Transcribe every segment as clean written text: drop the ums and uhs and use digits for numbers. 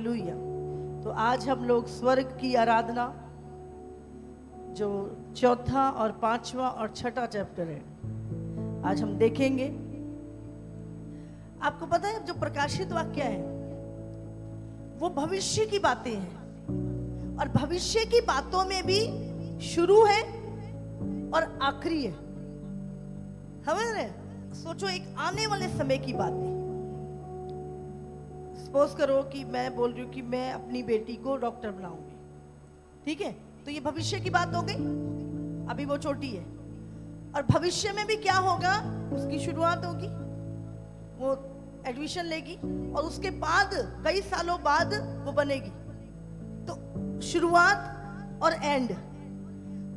Hallelujah. तो आज हम लोग स्वर्ग की आराधना जो चौथा और पांचवा और छठा चैप्टर है आज हम देखेंगे। आपको पता है जो प्रकाशित वाक्य है वो भविष्य की बातें हैं और भविष्य की बातों में भी शुरू है और आखिरी है। समझ रहे? सोचो एक आने वाले समय की बात है। सपोज करो कि मैं बोल रही हूँ कि मैं अपनी बेटी को डॉक्टर बनाऊंगी, ठीक है? तो ये भविष्य की बात हो गई, अभी वो छोटी है। और भविष्य में भी क्या होगा, उसकी शुरुआत होगी, वो एडमिशन लेगी और उसके बाद कई सालों बाद वो बनेगी। तो शुरुआत और एंड।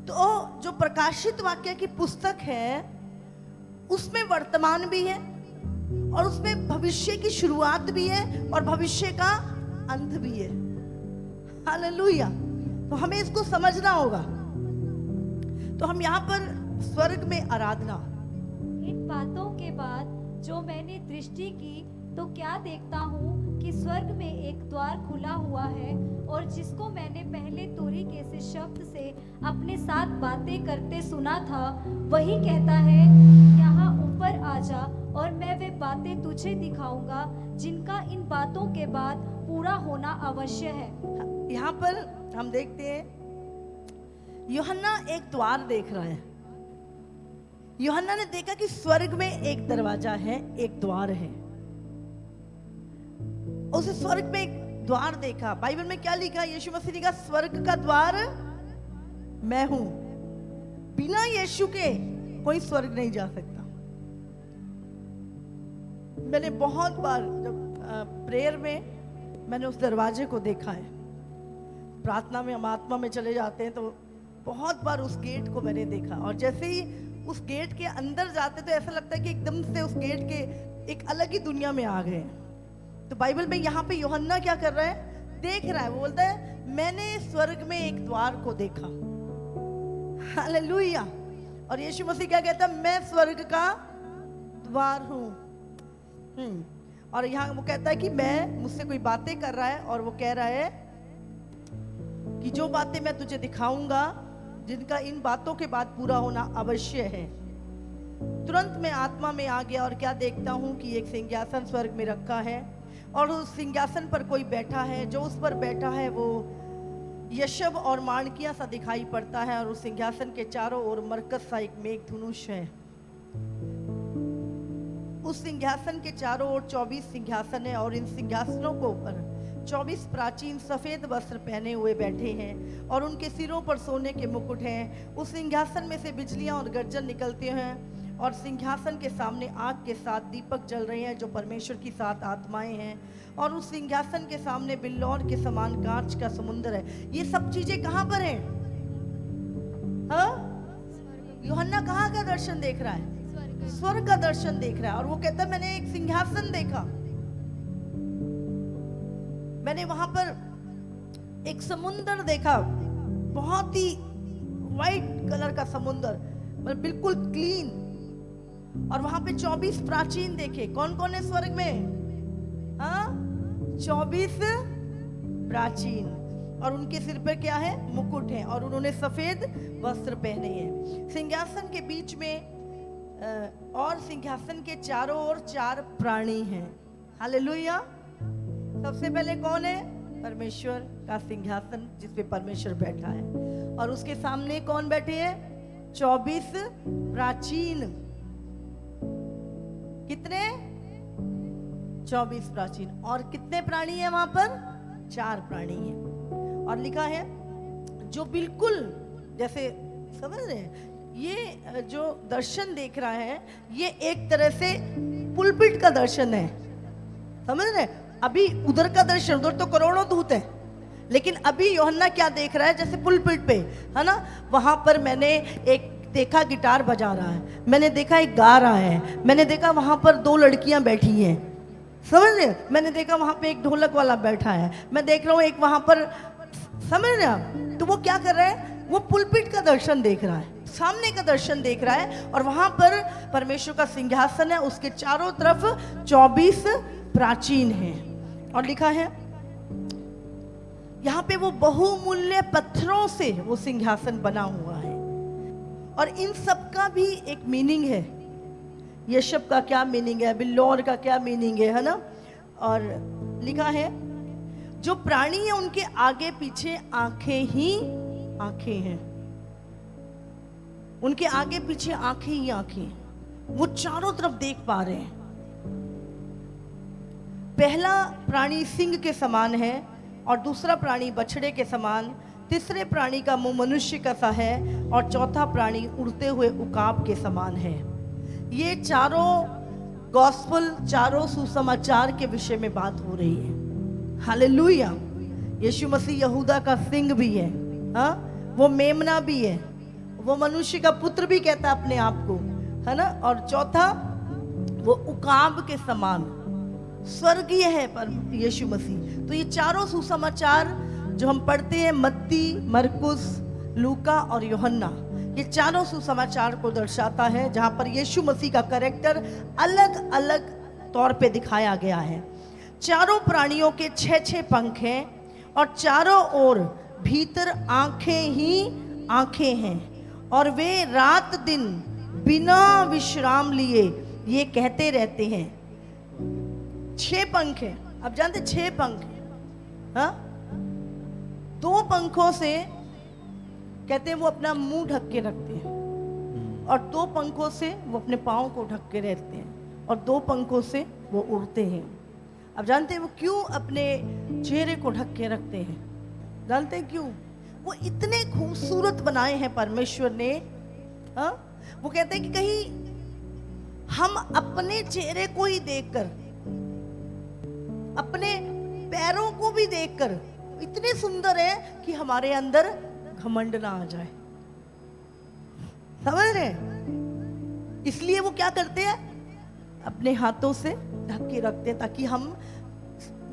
तो जो प्रकाशित वाक्य की पुस्तक है उसमें वर्तमान भी है और उसमें भविष्य की शुरुआत भी है और भविष्य का अंत भी है। हालेलुया। तो हमें इसको समझना होगा। तो हम यहाँ पर स्वर्ग में आराधना। इन बातों के बाद जो मैंने दृष्टि की तो क्या देखता हूँ कि स्वर्ग में एक द्वार खुला हुआ है और जिसको मैंने पहले तोरी के से शब्द से अपने साथ बातें करते सुना था वही कहता है, यहाँ ऊपर आ जा और मैं वे बातें तुझे दिखाऊंगा जिनका इन बातों के बाद पूरा होना अवश्य है। यहाँ पर हम देखते हैं यूहन्ना एक द्वार देख रहा है। यूहन्ना ने देखा कि स्वर्ग में एक दरवाजा है, एक द्वार है। उसे स्वर्ग में एक द्वार देखा। बाइबल में क्या लिखा? यीशु मसीह ने कहा स्वर्ग का द्वार मैं हूं, बिना यीशु के कोई स्वर्ग नहीं जा सकता। मैंने बहुत बार जब प्रेयर में मैंने उस दरवाजे को देखा है। प्रार्थना में हम आत्मा में चले जाते हैं तो बहुत बार उस गेट को मैंने देखा और जैसे ही उस गेट के अंदर जाते तो ऐसा लगता है कि एकदम से उस गेट के एक अलग ही दुनिया में आ गए। तो बाइबल में यहाँ पे यूहन्ना क्या कर रहा है? देख रहा है। वो बोलता है मैंने स्वर्ग में एक द्वार को देखा। हालेलुया। और यीशु मसीह क्या कहता है? मैं स्वर्ग का द्वार हूँ। और यहाँ वो कहता है कि मैं मुझसे कोई बातें कर रहा है और वो कह रहा है कि जो बातें मैं तुझे दिखाऊंगा जिनका इन बातों के बाद पूरा होना अवश्य है। तुरंत मैं आत्मा में आ गया और क्या देखता हूँ कि एक सिंहासन स्वर्ग में रखा है और उस सिंहासन पर कोई बैठा है। जो उस पर बैठा है वो यशब और माणिक्य सा दिखाई पड़ता है और उस सिंहासन के चारों ओर मरकज सा एक मेघ धनुष है। उस सिंहासन के चारों ओर 24 सिंहासन है और इन सिंहासनों को ऊपर 24 प्राचीन सफेद वस्त्र पहने हुए बैठे हैं और उनके सिरों पर सोने के मुकुट हैं। उस सिंहासन में से बिजलियां और गर्जन निकलते हैं और सिंहासन के सामने आग के साथ दीपक जल रहे हैं जो परमेश्वर की 7 आत्माएं हैं। और उस सिंहासन के सामने बिल्लौर के समान कांच का समुद्र है। ये सब चीजें कहां पर हैं? हाँ? यूहन्ना कहां का दर्शन देख रहा है? स्वर्ग का दर्शन देख रहा है। और वो कहता है मैंने एक सिंहासन देखा, मैंने वहां पर एक समुंदर देखा, बहुत ही वाइट कलर का समुंदर, मतलब बिल्कुल क्लीन। और वहां पे 24 प्राचीन देखे। कौन कौन है स्वर्ग में? हाँ, 24 प्राचीन और उनके सिर पर क्या है? मुकुट है और उन्होंने सफेद वस्त्र पहने हैं। सिंहासन के बीच में और सिंहासन के चारों ओर 4 प्राणी हैं। हालेलुया। सबसे पहले कौन है? परमेश्वर का सिंहासन जिस पे परमेश्वर बैठा है और उसके सामने कौन बैठे हैं? 24 प्राचीन। कितने? 24 प्राचीन। और कितने प्राणी हैं वहां पर? 4 प्राणी हैं। और लिखा है जो बिल्कुल जैसे, समझ रहे हैं, ये जो दर्शन देख रहा है ये एक तरह से पुलपिट का दर्शन है। समझ रहे? अभी उधर का दर्शन, उधर तो करोड़ों दूत है, लेकिन अभी यूहन्ना क्या देख रहा है? जैसे पुलपिट पे है ना, वहां पर मैंने एक देखा गिटार बजा रहा है, मैंने देखा एक गा रहा है, मैंने देखा वहां पर 2 लड़कियां बैठी हैं। समझ रहे? मैंने देखा वहां पे एक ढोलक वाला बैठा है, मैं देख रहा हूँ एक वहां पर। समझ रहे आप? तो वो क्या कर रहा है? वो पुलपिट का दर्शन देख रहा है, सामने का दर्शन देख रहा है और वहां पर परमेश्वर का सिंहासन है, उसके चारों तरफ 24 प्राचीन हैं। और लिखा है यहाँ पे वो बहुमूल्य पत्थरों से वो सिंहासन बना हुआ है, और इन सब का भी एक मीनिंग है। यशब का क्या मीनिंग है, बिल्लौर का क्या मीनिंग है ना। और लिखा है जो प्राणी है उनके आगे पीछे आंखें ही आंखें हैं, उनके आगे पीछे आंखें ही आंखें हैं, वो चारों तरफ देख पा रहे हैं। पहला प्राणी सिंह के समान है, और दूसरा प्राणी बछड़े के समान, तीसरे प्राणी का मुंह मनुष्य का सा है, और चौथा प्राणी उड़ते हुए उकाब के समान है। ये चारों गॉस्पल, चारों सुसमाचार के विषय में बात हो रही है। हालेलुया। यीशु मसीह यहूदा का सिंह भी है, हाँ, वो मेमना भी है, वो मनुष्य का पुत्र भी कहता अपने आप को, है ना। और चौथा वो उकाब के समान स्वर्गीय है पर यीशु मसीह। तो ये चारों सुसमाचार जो हम पढ़ते हैं, मत्ती, मरकुस, लूका और यूहन्ना, ये चारों सुसमाचार को दर्शाता है, जहां पर यीशु मसीह का कैरेक्टर अलग अलग तौर पे दिखाया गया है। चारों प्राणियों के 6-6 पंख हैं, और चारों ओर भीतर आंखें ही आंखें हैं, और वे रात दिन बिना विश्राम लिए ये कहते रहते हैं। 6 पंख हैं, अब जानते 6 पंख, हाँ। 2 पंखों से कहते हैं वो अपना मुंह ढक के रखते हैं, और 2 पंखों से वो अपने पाँव को ढक के रहते हैं, और 2 पंखों से वो उड़ते हैं। अब जानते हैं वो क्यों अपने चेहरे को ढक के रखते हैं? जानते हैं क्यों? वो इतने खूबसूरत बनाए हैं परमेश्वर ने, हाँ। वो कहते हैं कि कहीं हम अपने चेहरे को ही देखकर, अपने पैरों को भी देखकर इतने सुंदर है कि हमारे अंदर घमंड ना आ जाए। समझ रहे? इसलिए वो क्या करते हैं, अपने हाथों से ढक के रखते हैं, ताकि हम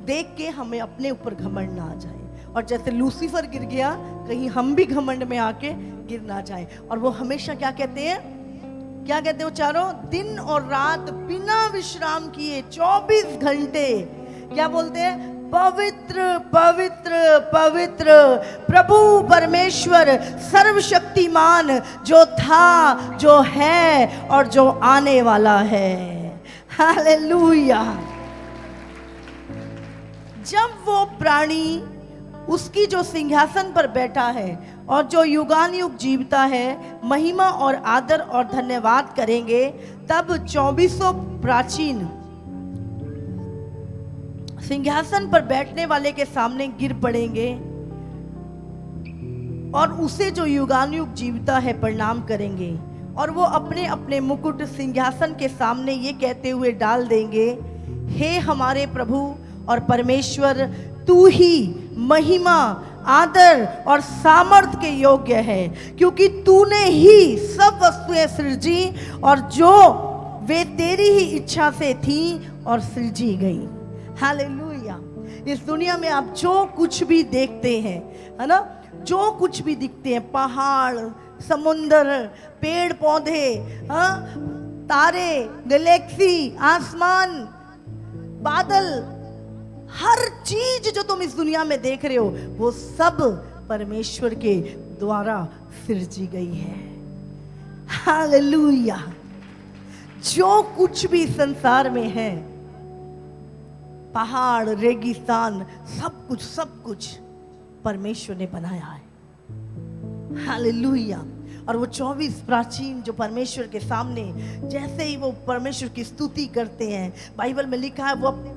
देख के हमें अपने ऊपर घमंड ना आ जाए। और जैसे लूसीफर गिर गया, कहीं हम भी घमंड में आके गिर ना जाए। और वो हमेशा क्या कहते हैं, क्या कहते हैं वो चारों, दिन और रात बिना विश्राम किए 24 घंटे क्या बोलते हैं, पवित्र पवित्र पवित्र प्रभु परमेश्वर सर्वशक्तिमान, जो था, जो है और जो आने वाला है। हालेलुया। जब वो प्राणी उसकी जो सिंहासन पर बैठा है और जो युगानुयुग जीवता है, महिमा और आदर और धन्यवाद करेंगे, तब 24 प्राचीन सिंहासन पर बैठने वाले के सामने गिर पड़ेंगे, और उसे जो युगानुयुग जीवता है प्रणाम करेंगे, और वो अपने अपने मुकुट सिंहासन के सामने ये कहते हुए डाल देंगे, हे हमारे प्रभु और परमेश्वर, तू ही महिमा, आदर और सामर्थ के योग्य है, क्योंकि तूने ही सब वस्तुएं सृजी, और जो वे तेरी ही इच्छा से थी और सृजी गई। हालेलुया। इस दुनिया में आप जो कुछ भी देखते हैं, है ना, जो कुछ भी दिखते हैं, पहाड़, समुंदर, पेड़ पौधे, हाँ, तारे, गैलेक्सी, आसमान, बादल, हर चीज जो तुम इस दुनिया में देख रहे हो, वो सब परमेश्वर के द्वारा सृजी गई है। हालेलुया। जो कुछ भी संसार में है, पहाड़, रेगिस्तान, सब कुछ परमेश्वर ने बनाया है। हालेलुया। और वो 24 प्राचीन जो परमेश्वर के सामने जैसे ही वो परमेश्वर की स्तुति करते हैं, बाइबल में लिखा है वो अपने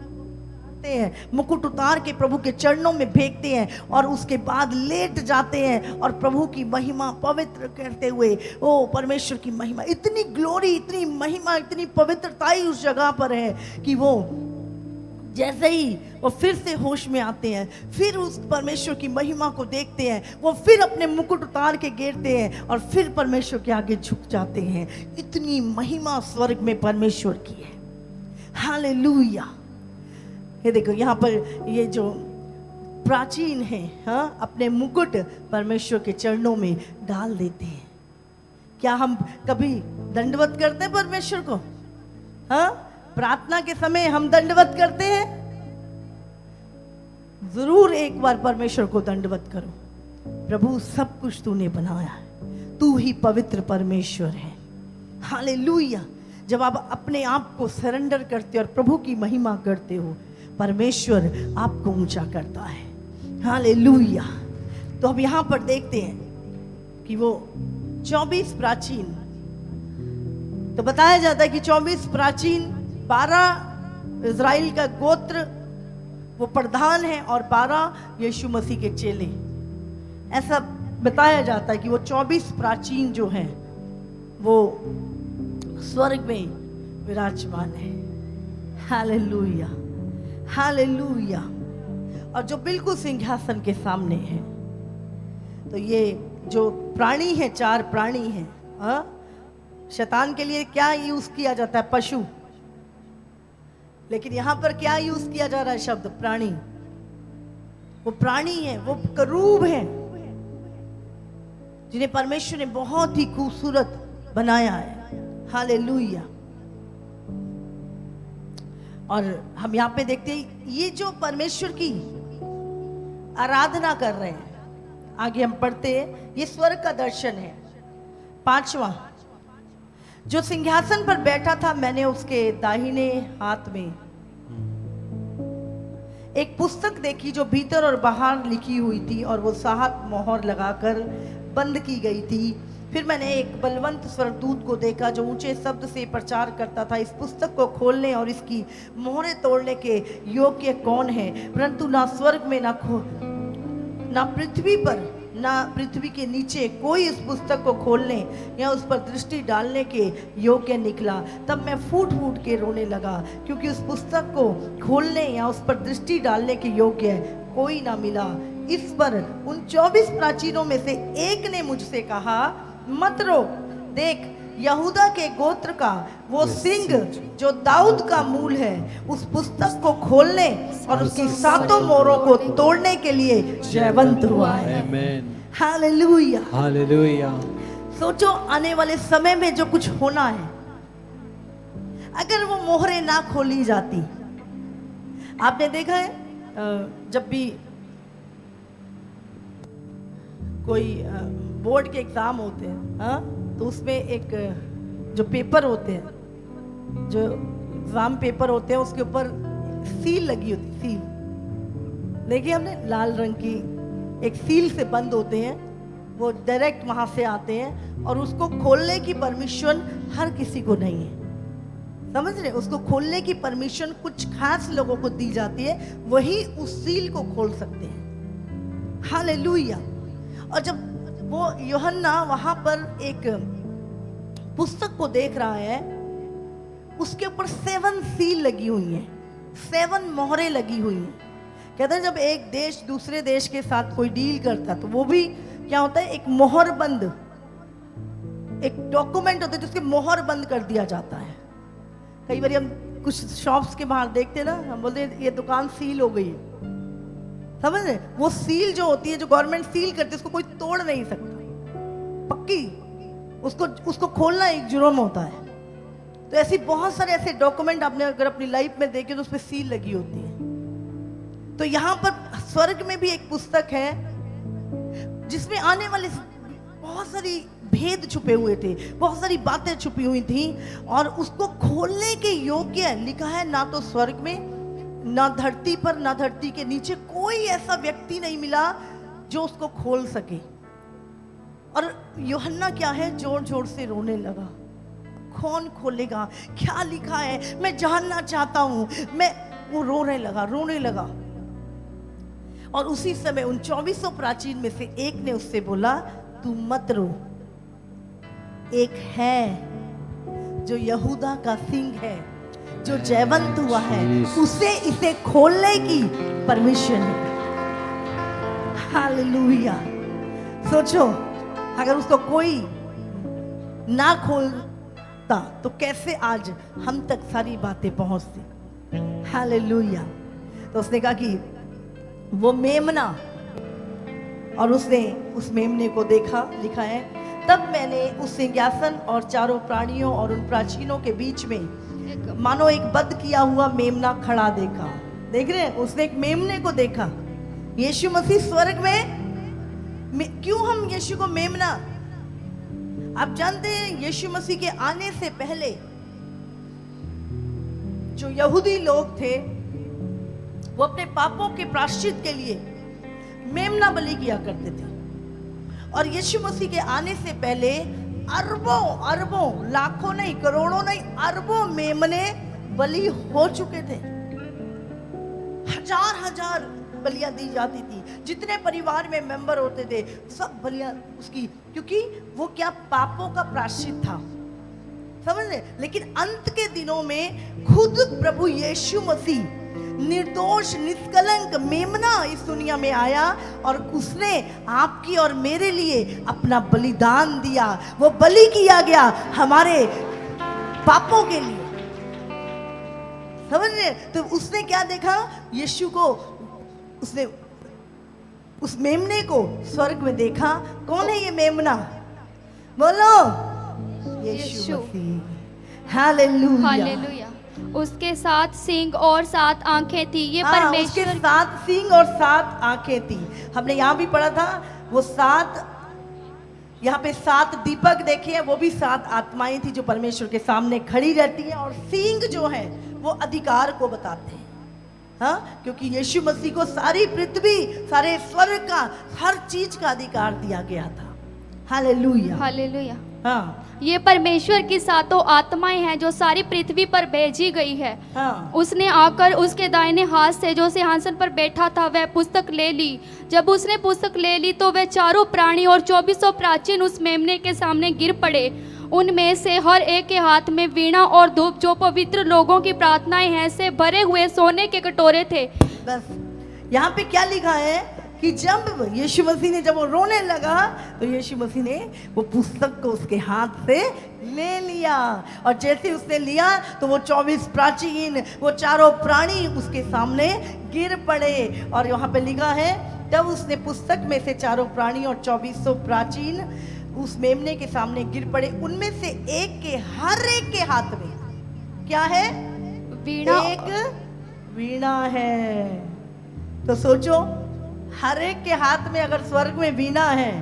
हैं, मुकुट उतार के प्रभु के चरणों में फेंकते हैं, और उसके बाद लेट जाते हैं और प्रभु की महिमा पवित्र करते हुए, ओ परमेश्वर की महिमा, इतनी ग्लोरी, इतनी महिमा, इतनी पवित्रता ही उस जगह पर है कि वो जैसे ही वो फिर से होश में आते हैं, फिर उस परमेश्वर की महिमा को देखते हैं, वो फिर अपने मुकुट उतार के गिरते हैं और फिर परमेश्वर के आगे झुक जाते हैं। इतनी महिमा स्वर्ग में परमेश्वर की है। हालेलुया। ये देखो यहाँ पर ये जो प्राचीन है, हाँ, अपने मुकुट परमेश्वर के चरणों में डाल देते हैं। क्या हम कभी दंडवत करते हैं परमेश्वर को? हाँ, प्रार्थना के समय हम दंडवत करते हैं? जरूर एक बार परमेश्वर को दंडवत करो। प्रभु सब कुछ तूने बनाया है, तू ही पवित्र परमेश्वर है। हालेलुया। जब आप अपने आप को सरेंडर करते हो और प्रभु की महिमा करते हो, परमेश्वर आपको ऊंचा करता है। हालेलुया। तो अब यहाँ पर देखते हैं कि वो 24 प्राचीन, तो बताया जाता है कि 24 प्राचीन, 12 इज़राइल का गोत्र वो प्रधान है और 12 यीशु मसीह के चेले। ऐसा बताया जाता है कि वो 24 प्राचीन जो हैं वो स्वर्ग में विराजमान है। Hallelujah, hallelujah. और जो बिल्कुल सिंहासन के सामने है, तो ये जो प्राणी है, 4 प्राणी हैं। हाँ, शैतान के लिए क्या यूज किया जाता है? पशु। लेकिन यहां पर क्या यूज किया जा रहा है? शब्द प्राणी। वो प्राणी है, वो करूब है, जिन्हें परमेश्वर ने बहुत ही खूबसूरत बनाया है। हालेलुया। और हम यहाँ पे देखते हैं ये जो परमेश्वर की आराधना कर रहे हैं, आगे हम पढ़ते हैं, ये स्वर्ग का दर्शन है। 5वां, जो सिंहासन पर बैठा था, मैंने उसके दाहिने हाथ में एक पुस्तक देखी जो भीतर और बाहर लिखी हुई थी और वो 7 मोहर लगाकर बंद की गई थी। फिर मैंने एक बलवंत स्वर्गदूत को देखा जो ऊंचे शब्द से प्रचार करता था, इस पुस्तक को खोलने और इसकी मोहरें तोड़ने के योग्य कौन है? परंतु ना स्वर्ग में ना पृथ्वी पर, ना पृथ्वी के नीचे कोई इस पुस्तक को खोलने या उस पर दृष्टि डालने के योग्य निकला। तब मैं फूट फूट के रोने लगा, क्योंकि उस पुस्तक को खोलने या उस पर दृष्टि डालने के योग्य कोई ना मिला। इस पर उन 24 प्राचीनों में से एक ने मुझसे कहा, मत रो, देख यहूदा के गोत्र का वो सिंह जो दाऊद का मूल है, उस पुस्तक को खोलने और उसकी 7 मोहरों को तोड़ने के लिए जयवंत हुआ है। Hallelujah, hallelujah. सोचो आने वाले समय में जो कुछ होना है, अगर वो मोहरें ना खोली जाती। आपने देखा है जब भी कोई बोर्ड के एग्जाम होते हैं, हाँ, तो उसमें एक जो पेपर होते हैं, जो एग्जाम पेपर होते हैं, उसके ऊपर सील लगी होती, सील देखिए हमने, लाल रंग की एक सील से बंद होते हैं, वो डायरेक्ट वहां से आते हैं और उसको खोलने की परमिशन हर किसी को नहीं है। समझ रहे? उसको खोलने की परमिशन कुछ खास लोगों को दी जाती है, वही उस सील को खोल सकते हैं। हालेलुया। और जब वो यूहन्ना वहां पर एक पुस्तक को देख रहा है, उसके ऊपर 7 सील लगी हुई हैं, 7 मोहरें लगी हुई हैं। कहते हैं जब एक देश दूसरे देश के साथ कोई डील करता है तो वो भी क्या होता है, एक मोहर बंद, एक डॉक्यूमेंट होता है जिसके मोहर बंद कर दिया जाता है। कई बार हम कुछ शॉप्स के बाहर देखते हैं ना, हम बोलते हैं ये दुकान सील हो गई है। समझ रहे? वो सील जो होती है, जो गवर्नमेंट सील करती है, उसको कोई तोड़ नहीं सकता, पक्की। उसको खोलना एक जुर्म होता है। तो ऐसी बहुत सारे ऐसे डॉक्यूमेंट आपने अगर अपनी लाइफ में देखे तो उस पर सील लगी होती है। तो यहाँ पर स्वर्ग में भी एक पुस्तक है जिसमें आने वाले बहुत सारी भेद छुपे हुए थे, बहुत सारी बातें छुपी हुई थी, और उसको खोलने के योग्य लिखा है ना तो स्वर्ग में, ना धरती पर, ना धरती के नीचे कोई ऐसा व्यक्ति नहीं मिला जो उसको खोल सके। और यूहन्ना क्या है, जोर जोर से रोने लगा, कौन खोलेगा, क्या लिखा है, मैं जानना चाहता हूं। वो रोने लगा। और उसी समय उन 24 प्राचीन में से एक ने उससे बोला, तू मत रो, एक है जो यहूदा का सिंह है, जो जयवंत हुआ है, उसे इसे खोलने की परमिशन है। हालेलुया। सोचो अगर उसको कोई ना खोलता तो कैसे आज हम तक सारी बातें पहुंचती। हालेलुया। तो उसने कहा कि वो मेमना, और उसने उस मेमने को देखा, लिखा है, तब मैंने उस सिंहासन और चारों प्राणियों और उन प्राचीनों के बीच में मानो एक बद किया हुआ मेमना खड़ा देखा। देख रहे हैं, उसने एक मेमने को देखा यीशु मसीह स्वर्ग में क्यों हम यीशु को मेमना? आप जानते हैं यीशु मसीह के आने से पहले जो यहूदी लोग थे वो अपने पापों के प्रायश्चित के लिए मेमना बलि किया करते थे। और यीशु मसीह के आने से पहले अरबों अरबों, लाखों नहीं, करोड़ों नहीं, अरबों मेमने बलि हो चुके थे। हजार हजार बलियां दी जाती थी। जितने परिवार में मेंबर होते थे सब बलियां उसकी, क्योंकि वो क्या पापों का प्रायश्चित था, समझ रहे? लेकिन अंत के दिनों में खुद प्रभु यीशु मसीह निर्दोष निष्कलंक मेमना इस दुनिया में आया और उसने आपकी और मेरे लिए अपना बलिदान दिया। वो बलि किया गया हमारे पापों के लिए, समझ रहे? तो उसने क्या देखा? यीशु को, उसने उस मेमने को स्वर्ग में देखा। कौन है ये मेमना? बोलो, यीशु मसीह। Hallelujah, hallelujah. उसके 7 सींग और 7 आंखें थी। ये उसके परमेश्वर 7 सींग और 7 आंखें थी। हमने यहाँ भी पढ़ा था वो 7, यहाँ पे 7 दीपक देखे हैं, वो भी 7 आत्माएं थी जो परमेश्वर के सामने खड़ी रहती हैं। और सींग जो है वो अधिकार को बताते हैं, हाँ, क्योंकि यीशु मसीह को सारी पृथ्वी, सारे स्वर्ग का, हर चीज का अधिकार दिया गया था। Hallelujah, hallelujah. हाँ ये परमेश्वर की 7 आत्माएं हैं जो सारी पृथ्वी पर भेजी गई है। हाँ उसने आकर उसके दाहिने हाथ से जो सिंहासन पर बैठा था वह पुस्तक ले ली। जब उसने पुस्तक ले ली तो वह चारों प्राणी और 2400 प्राचीन उस मेमने के सामने गिर पड़े। उनमें से हर एक के हाथ में वीणा और धूप, जो पवित्र लोगों की प्रार्थनाएं हैं, से भरे हुए सोने के कटोरे थे। बस यहाँ पे क्या लिखा है कि जब यीशु मसीह ने, जब वो रोने लगा तो यीशु मसीह ने वो पुस्तक को उसके हाथ से ले लिया। और जैसे उसने लिया तो वो 24 प्राचीन, वो चारों प्राणी उसके सामने गिर पड़े। और यहाँ पे लिखा है जब उसने पुस्तक में से चारों प्राणी और 2400 प्राचीन उस मेमने के सामने गिर पड़े। उनमें से हर एक के हाथ में क्या है? वीणा। एक वीणा है। तो सोचो, हर एक के हाथ में अगर स्वर्ग में वीणा है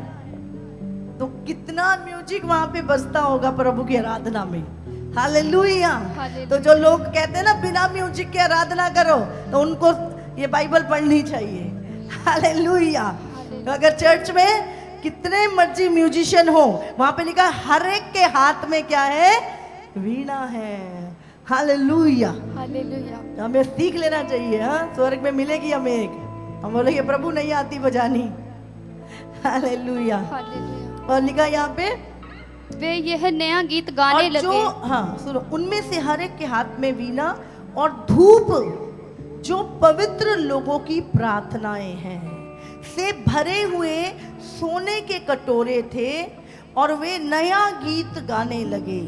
तो कितना म्यूजिक वहां पे बजता होगा प्रभु की आराधना में। हालेलुया। तो जो लोग कहते हैं ना बिना म्यूजिक के आराधना करो, तो उनको ये बाइबल पढ़नी चाहिए। हालेलुया। तो अगर चर्च में कितने मर्जी म्यूजिशियन हो, वहां पे लिखा हर एक के हाथ में क्या है? वीणा है। Hallelujah, hallelujah. तो हमें सीख लेना चाहिए। हाँ, स्वर्ग में मिलेगी हमें एक, हम बोलेंगे प्रभु नहीं आती बजानी। हालेलुया। हालेलुया। और लिखा यहाँ पे वे यह नया गीत गाने और जो, लगे। हाँ सुनो, उनमें से हर एक के हाथ में वीणा और धूप, जो पवित्र लोगों की प्रार्थनाएं हैं, से भरे हुए सोने के कटोरे थे और वे नया गीत गाने लगे।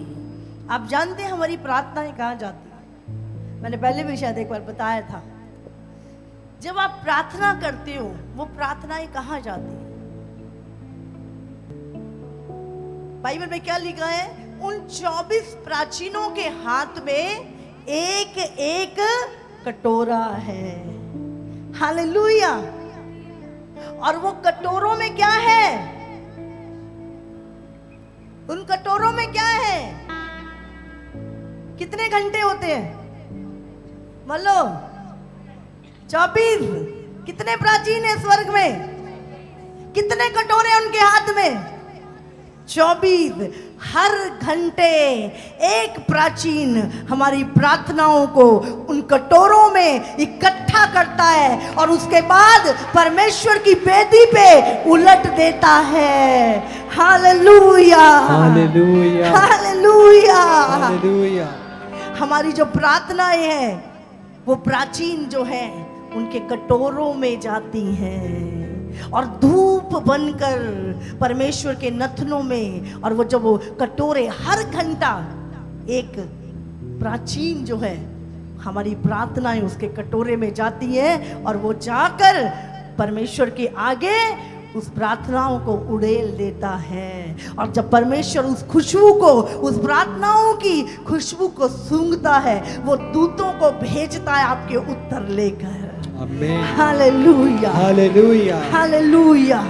आप जानते हैं हमारी प्रार्थनाएं कहाँ जाती हैं? मैंने पहले भी शायद एक बार बताया था। जब आप प्रार्थना करते हो वो प्रार्थनाएं कहाँ जाती हैं? बाइबल में क्या लिखा है? उन 24 प्राचीनों के हाथ में एक एक कटोरा है। हालेलुया। और वो कटोरों में क्या है? उन कटोरों में क्या है? कितने घंटे होते हैं? मान लो 24। कितने प्राचीन है स्वर्ग में? कितने कटोरे उनके हाथ में? 24। हर घंटे एक प्राचीन हमारी प्रार्थनाओं को उन कटोरों में इकट्ठा करता है और उसके बाद परमेश्वर की वेदी पे उलट देता है। Hallelujah, hallelujah, hallelujah, hallelujah. हमारी जो प्रार्थनाएं हैं वो प्राचीन जो है उनके कटोरों में जाती हैं और धूप बनकर परमेश्वर के नथनों में। और वो जब वो कटोरे हर घंटा एक प्राचीन जो है हमारी प्रार्थनाएं उसके कटोरे में जाती हैं और वो जाकर परमेश्वर के आगे उस प्रार्थनाओं को उड़ेल देता है। और जब परमेश्वर उस खुशबू को, उस प्रार्थनाओं की खुशबू को सूंघता है, वो दूतों को भेजता है आपके उत्तर लेकर। आमेन। Hallelujah, hallelujah. हालेलुया।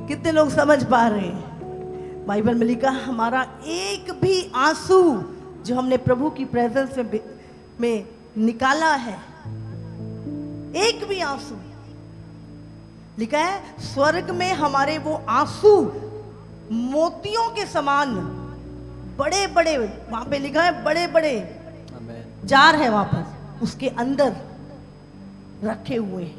कितने लोग समझ पा रहे हैं? बाइबल में लिखा, हमारा एक भी आंसू जो हमने प्रभु की प्रेजेंस में निकाला है, एक भी आंसू, लिखा है स्वर्ग में हमारे वो आंसू मोतियों के समान बड़े बड़े, वहां पे लिखा है बड़े बड़े आमेन। जार है वहां पर, उसके अंदर रखे हुए हैं।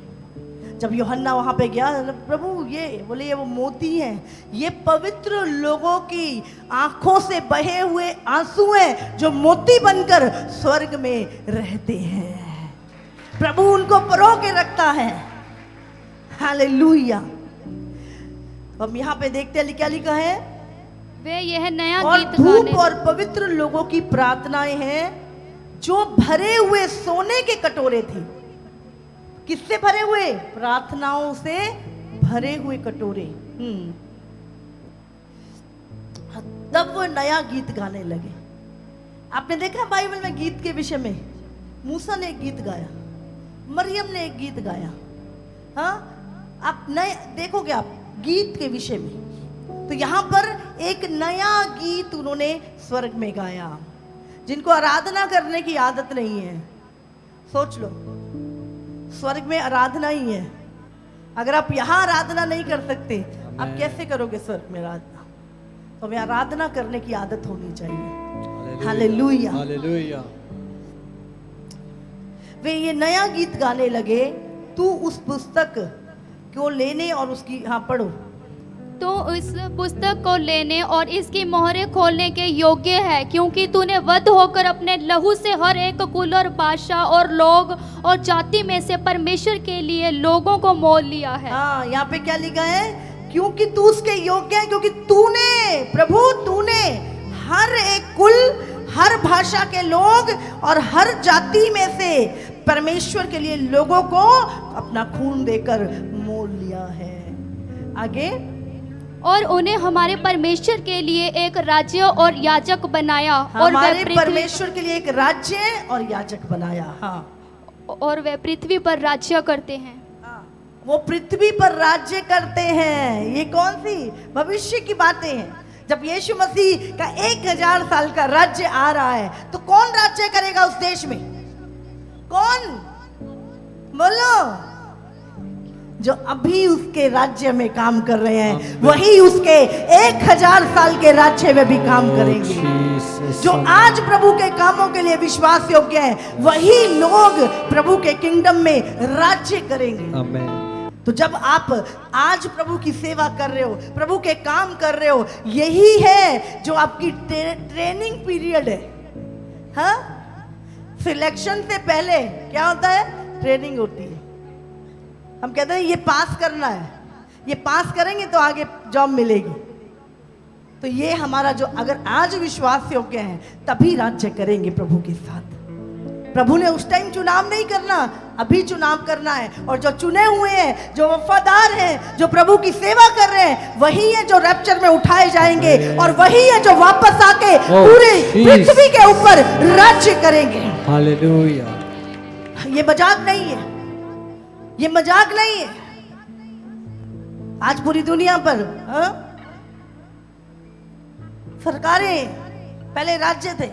जब यूहन्ना वहां पे गया, प्रभु ये बोले ये वो मोती हैं, ये पवित्र लोगों की आंखों से बहे हुए आंसू हैं जो मोती बनकर स्वर्ग में रहते हैं। प्रभु उनको परो के रखता है। हालेलुया। हम यहाँ पे देखते हैं क्या लिखा है, वे यह नया और गीत धूप गाने और पवित्र लोगों की प्रार्थनाएं हैं जो भरे हुए सोने के कटोरे थे। किससे भरे हुए? प्रार्थनाओं से भरे हुए कटोरे। तब वो नया गीत गाने लगे। आपने देखा बाइबल में गीत के विषय में, मूसा ने एक गीत गाया, मरियम ने एक गीत गाया। हाँ, आप नए देखोगे आप गीत के विषय में, तो यहां पर एक नया गीत उन्होंने स्वर्ग में गाया। जिनको आराधना करने की आदत नहीं है, सोच लो, स्वर्ग में आराधना ही है। अगर आप यहां आराधना नहीं कर सकते, आप कैसे करोगे स्वर्ग में आराधना? तो हमें आराधना करने की आदत होनी चाहिए। Hallelujah, hallelujah. वे ये नया गीत गाने लगे, तू उस पुस्तक को लेने और उसकी, हाँ पढ़ो, तो इस पुस्तक को लेने और इसकी मोहरें खोलने के योग्य है, क्योंकि तूने वध होकर अपने लहू से हर एक कुल और भाषा और लोग और जाति में से परमेश्वर के लिए लोगों को मोल लिया है। हाँ, यहाँ पे क्या लिखा है? क्योंकि तू उसके योग्य है, क्योंकि तूने, प्रभु तूने हर एक कुल, हर भाषा के लोग और हर जाति में से परमेश्वर के लिए लोगों को अपना खून देकर मोल लिया है। आगे, और उन्हें हमारे परमेश्वर के लिए एक राज्य और याजक बनाया, और हमारे वे परमेश्वर के लिए एक राज्य और याजक बनाया। हाँ, और वे पृथ्वी पर राज्य करते हैं। वो पृथ्वी पर राज्य करते हैं। ये कौन सी भविष्य की बातें हैं? जब यीशु मसीह का 1000 साल का राज्य आ रहा है, तो कौन राज्य करेगा उस देश में? कौन? बोलो। जो अभी उसके राज्य में काम कर रहे हैं, वही उसके 1000 साल के राज्य में भी काम करेंगे। जो आज प्रभु के कामों के लिए विश्वास योग्य है, वही लोग प्रभु के किंगडम में राज्य करेंगे। आमेन। तो जब आप आज प्रभु की सेवा कर रहे हो, प्रभु के काम कर रहे हो, यही है जो आपकी ट्रेनिंग पीरियड है। हाँ, सिलेक्शन से पहले क्या होता है? ट्रेनिंग होती है। हम कहते हैं ये पास करना है, ये पास करेंगे तो आगे जॉब मिलेगी। तो ये हमारा जो, अगर आज विश्वास योग्य है, तभी राज्य करेंगे प्रभु के साथ। प्रभु ने उस टाइम चुनाव नहीं करना, अभी चुनाव करना है। और जो चुने हुए हैं, जो वफादार हैं, जो प्रभु की सेवा कर रहे हैं, वही है जो रैप्चर में उठाए जाएंगे, और वही है जो वापस आके पूरे पृथ्वी के ऊपर राज्य करेंगे। हालेलुया। ये मजाक नहीं है, ये मजाक नहीं है। आज पूरी दुनिया पर सरकारें, पहले राज्य थे,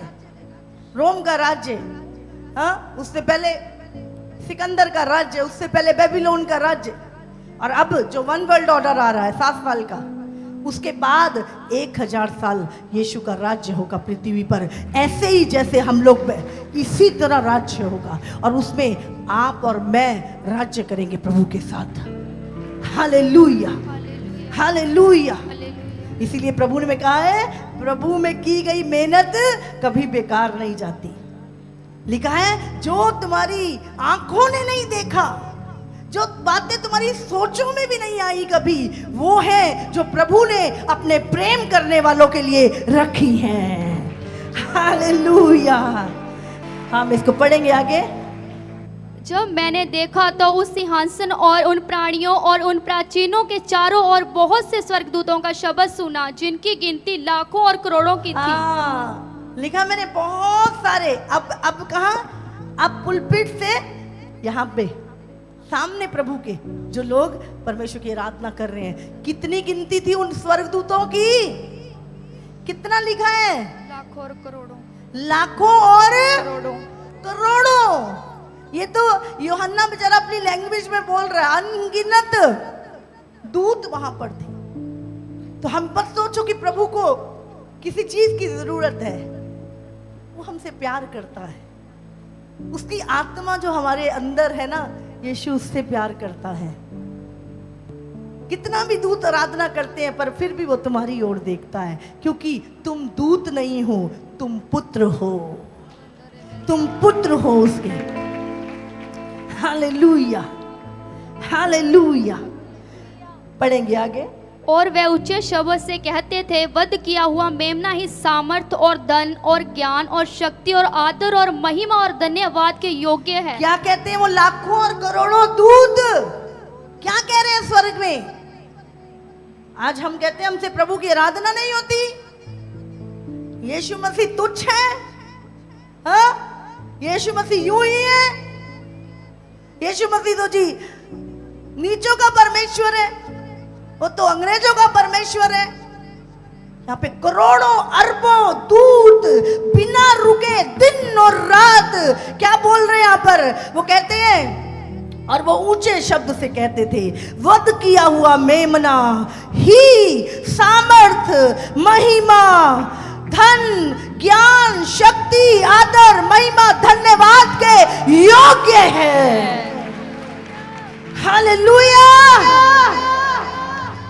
रोम का राज्य, उससे पहले सिकंदर का राज्य, उससे पहले बेबीलोन का राज्य, और अब जो वन वर्ल्ड ऑर्डर आ रहा है 7 साल का, उसके बाद 1000 साल यीशु का राज्य होगा पृथ्वी पर। ऐसे ही जैसे हम लोग इसी तरह राज्य होगा, और उसमें आप और मैं राज्य करेंगे प्रभु के साथ। Hallelujah, hallelujah. इसीलिए प्रभु ने कहा है, प्रभु में की गई मेहनत कभी बेकार नहीं जाती। लिखा है, जो तुम्हारी आंखों ने नहीं देखा, जो बातें तुम्हारी सोचों में भी नहीं आई कभी, वो है जो प्रभु ने अपने प्रेम करने वालों के लिए रखी हैं। हालेलुया। हम इसको पढ़ेंगे आगे। जब मैंने देखा तो उस सिंहासन और उन प्राणियों और उन प्राचीनों के चारों ओर बहुत से स्वर्गदूतों का शब्द सुना, जिनकी गिनती लाखों और करोड़ों की थी। लिखा मैंने बहुत सारे। अब कहा, अब पुलपिट से यहाँ पे सामने प्रभु के जो लोग परमेश्वर की आराधना कर रहे हैं, कितनी गिनती थी उन स्वर्गदूतों की? कितना लिखा है? लाखों और करोड़ों। लाखों और करोड़ों। करोड़ों। ये तो यूहन्ना बेचारा अपनी लैंग्वेज में बोल रहा है, अनगिनत दूत वहां पर थे। तो हम बस सोचो कि प्रभु को किसी चीज की जरूरत है, वो हमसे प्यार करता है। उसकी आत्मा जो हमारे अंदर है ना, यीशु उससे प्यार करता है। कितना भी दूत आराधना करते हैं पर फिर भी वो तुम्हारी ओर देखता है, क्योंकि तुम दूत नहीं हो, तुम पुत्र हो। तुम पुत्र हो उसके। Hallelujah, hallelujah. पढ़ेंगे आगे। और वे ऊंचे शब्द से कहते थे, वध किया हुआ मेमना ही सामर्थ और धन और ज्ञान और शक्ति और आदर और महिमा और धन्यवाद के योग्य है। क्या कहते हैं वो लाखों और करोड़ों दूत? क्या कह रहे हैं स्वर्ग में? आज हम कहते हैं हमसे प्रभु की आराधना नहीं होती, यीशु मसीह तुच्छ है, हाँ? यीशु मसीह यूं ही है, यीशु मसीह तो जी नीचों का परमेश्वर है, वो तो अंग्रेजों का परमेश्वर है। यहाँ पे करोड़ों अरबों दूत बिना रुके दिन और रात क्या बोल रहे हैं यहाँ पर? वो कहते हैं, और वो ऊंचे शब्द से कहते थे, वध किया हुआ मेमना ही सामर्थ, महिमा, धन, ज्ञान, शक्ति, आदर, महिमा, धन्यवाद के योग्य है। हालेलुया।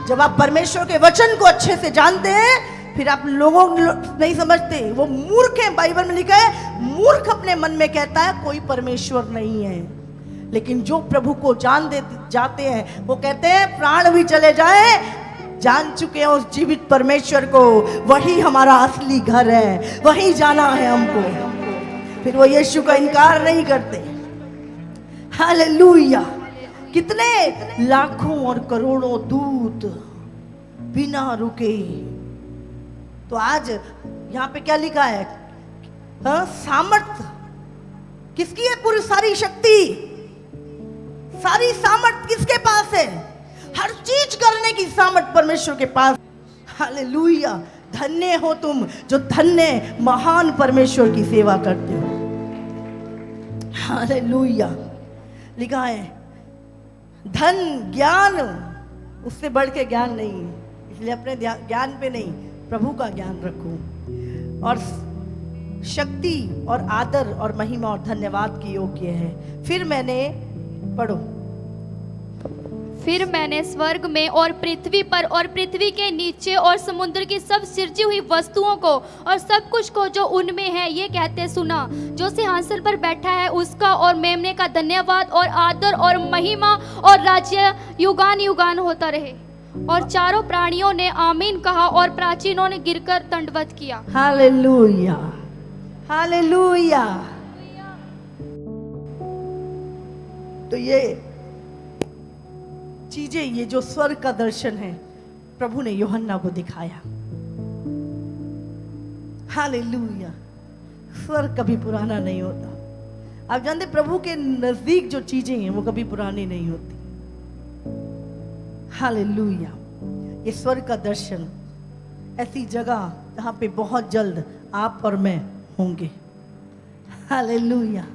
जब आप परमेश्वर के वचन को अच्छे से जानते हैं, फिर आप लोगों नहीं समझते, वो मूर्ख है। बाइबल में लिखा है, मूर्ख अपने मन में कहता है कोई परमेश्वर नहीं है, लेकिन जो प्रभु को जाते हैं वो कहते हैं प्राण भी चले जाए, जान चुके हैं उस जीवित परमेश्वर को, वही हमारा असली घर है, वही जाना है हमको। फिर वो यीशु का इनकार नहीं करते। हालेलुया। कितने लाखों और करोड़ों दूत बिना रुके। तो आज यहाँ पे क्या लिखा है? हाँ, सामर्थ किसकी है? पूरी सारी शक्ति, सारी सामर्थ किसके पास है? हर चीज करने की सामर्थ परमेश्वर के पास। हालेलुया। धन्य हो तुम जो धन्य महान परमेश्वर की सेवा करते हो। हालेलुया। लिखा है धन, ज्ञान, उससे बढ़ के ज्ञान नहीं है, इसलिए अपने ज्ञान पे नहीं, प्रभु का ज्ञान रखो। और शक्ति और आदर और महिमा और धन्यवाद की योग्य है। फिर मैंने, पढ़ो। फिर मैंने स्वर्ग में और पृथ्वी पर और पृथ्वी के नीचे और समुद्र की सब सृजी हुई वस्तुओं को और सब कुछ को जो उनमें है ये कहते सुना, जो सिंहासन पर बैठा है उसका और मेमने का धन्यवाद और आदर और महिमा और राज्य युगान युगान होता रहे। और चारों प्राणियों ने आमीन कहा और प्राचीनों ने गिरकर दंडवत किया। Hallelujah, hallelujah. तो ये चीजें, ये जो स्वर्ग का दर्शन है, प्रभु ने यूहन्ना को दिखाया। हालेलुया। स्वर्ग कभी पुराना नहीं होता। आप जानते, प्रभु के नजदीक जो चीजें हैं वो कभी पुरानी नहीं होती। हालेलुया। ये स्वर्ग का दर्शन, ऐसी जगह जहां पे बहुत जल्द आप और मैं होंगे। हालेलुया।